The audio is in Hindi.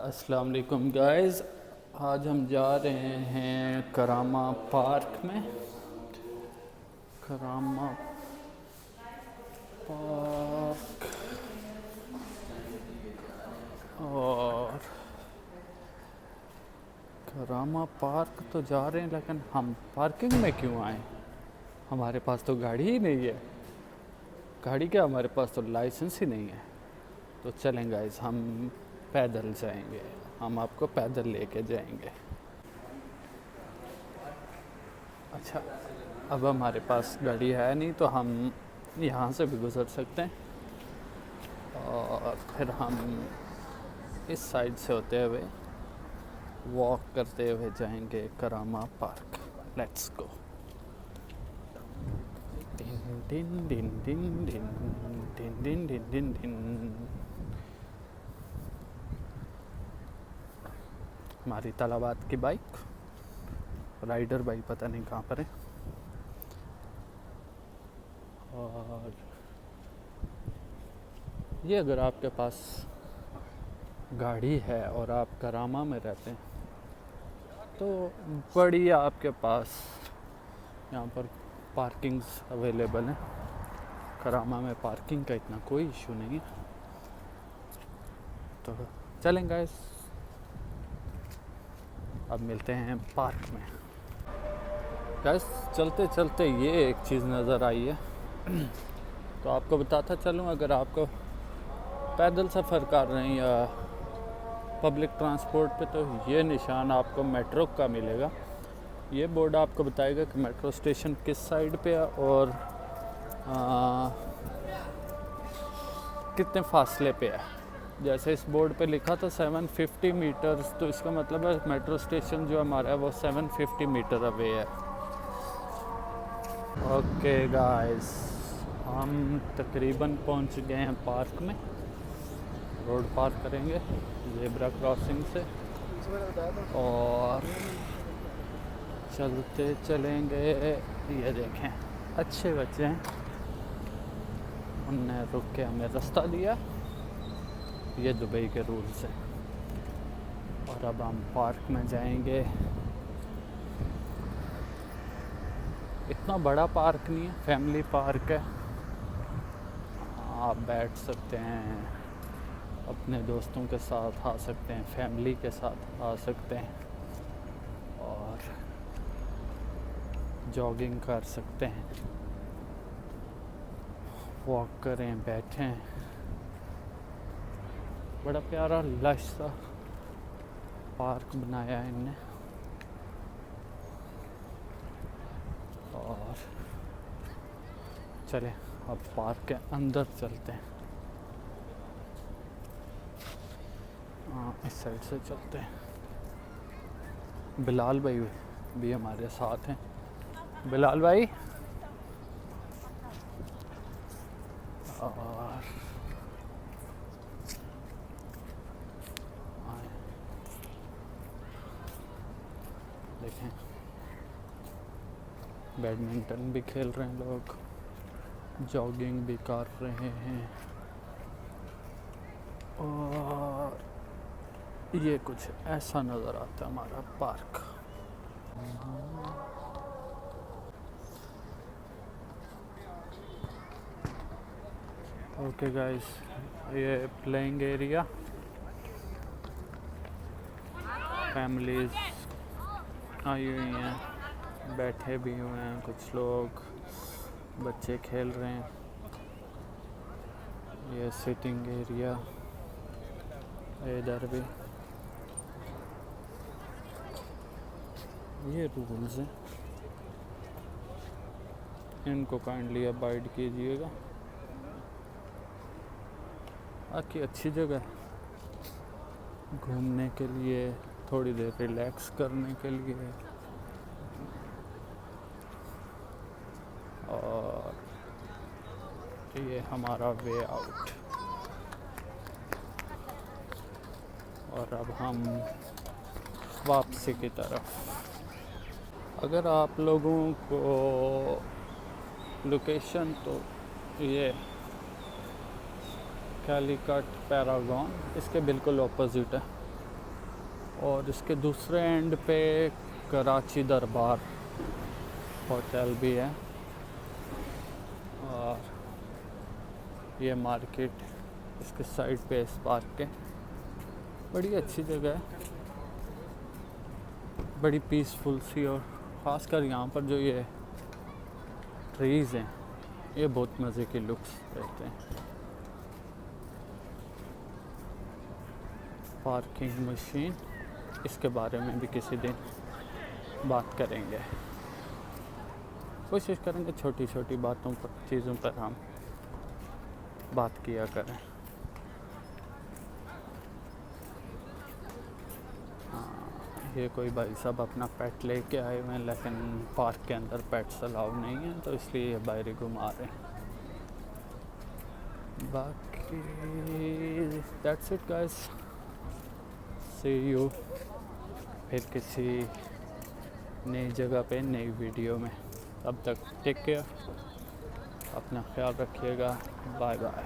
अस्सलाम वालेकुम गाइस। आज हम जा रहे हैं करामा पार्क में। करामा पार्क और करामा पार्क तो जा रहे हैं, लेकिन हम पार्किंग में क्यों आए? हमारे पास तो गाड़ी ही नहीं है। गाड़ी क्या, हमारे पास तो लाइसेंस ही नहीं है। तो चलें गाइस, हम पैदल जाएंगे। हम आपको पैदल लेके जाएंगे। अच्छा, अब हमारे पास गाड़ी है नहीं तो हम यहाँ से भी गुज़र सकते हैं और फिर हम इस साइड से होते हुए वॉक करते हुए जाएंगे करामा पार्क। Let's go. डिन डिन डिन डिन डिन डिन डिन डिन डिन डिन। हमारी तलाबात की बाइक, राइडर भाई पता नहीं कहाँ पर है। और ये अगर आपके पास गाड़ी है और आप करामा में रहते हैं तो बढ़िया, आपके पास यहाँ पर पार्किंग्स अवेलेबल हैं। करामा में पार्किंग का इतना कोई इशू नहीं है। तो चलें गाइस, अब मिलते हैं पार्क में। गाइस चलते चलते ये एक चीज़ नज़र आई है तो आपको बताता चलूँ, अगर आपको पैदल सफ़र कर रहे हैं या पब्लिक ट्रांसपोर्ट पे, तो ये निशान आपको मेट्रो का मिलेगा। ये बोर्ड आपको बताएगा कि मेट्रो स्टेशन किस साइड पे है और कितने फासले पे है। जैसे इस बोर्ड पे लिखा था 750 मीटर्स, तो इसका मतलब है मेट्रो स्टेशन जो हमारा है वो 750 मीटर अवे है। ओके गाइस, हम तकरीबन पहुंच गए हैं पार्क में। रोड पार करेंगे ज़ेब्रा क्रॉसिंग से और चलते चलेंगे। ये देखें, अच्छे बच्चे हैं, उनने रुक के हमें रास्ता दिया। ये दुबई के रूल्स हैं। और अब हम पार्क में जाएंगे। इतना बड़ा पार्क नहीं है, फैमिली पार्क है। आप बैठ सकते हैं, अपने दोस्तों के साथ आ सकते हैं, फैमिली के साथ आ सकते हैं और जॉगिंग कर सकते हैं, वॉक करें, बैठें। बड़ा प्यारा लश सा पार्क बनाया है इनने। और चले अब पार्क के अंदर चलते हैं। इस साइड से चलते हैं। बिलाल भाई भी हमारे साथ हैं। बिलाल भाई, और देखें बैडमिंटन भी खेल रहे हैं लोग, जॉगिंग भी कर रहे हैं। और ये कुछ ऐसा नज़र आता है हमारा पार्क। ओके गाइस, ये प्लेइंग एरिया, फैमिलीज आई हुई हैं, बैठे भी हुए हैं, कुछ लोग बच्चे खेल रहे हैं। ये सिटिंग एरिया, इधर भी। ये रूल्स हैं, इनको काइंडली अबाइड कीजिएगा। बाकी अच्छी जगह है घूमने के लिए, थोड़ी देर रिलैक्स करने के लिए। और ये हमारा वे आउट। और अब हम वापसी की तरफ। अगर आप लोगों को लोकेशन, तो ये कैलीकट पैरागॉन इसके बिल्कुल ऑपोजिट है। और इसके दूसरे एंड पे कराची दरबार होटल भी है। और ये मार्केट इसके साइड पे इस पार्क के, बड़ी अच्छी जगह है, बड़ी पीसफुल सी। और ख़ासकर यहाँ पर जो ये ट्रीज़ हैं ये बहुत मज़े के लुक्स देते हैं। पार्किंग मशीन, इसके बारे में भी किसी दिन बात करेंगे। कोशिश करेंगे छोटी छोटी बातों पर, चीज़ों पर हम बात किया करें। ये कोई भाई साहब अपना पेट लेके आए हुए हैं, लेकिन पार्क के अंदर पेट्स अलाउ नहीं है, तो इसलिए ये बाहर घुमा रहे हैं। बाकी that's it guys, see you फिर किसी नई जगह पे नई वीडियो में। तब तक टेक केयर, अपना ख्याल रखिएगा, बाय बाय।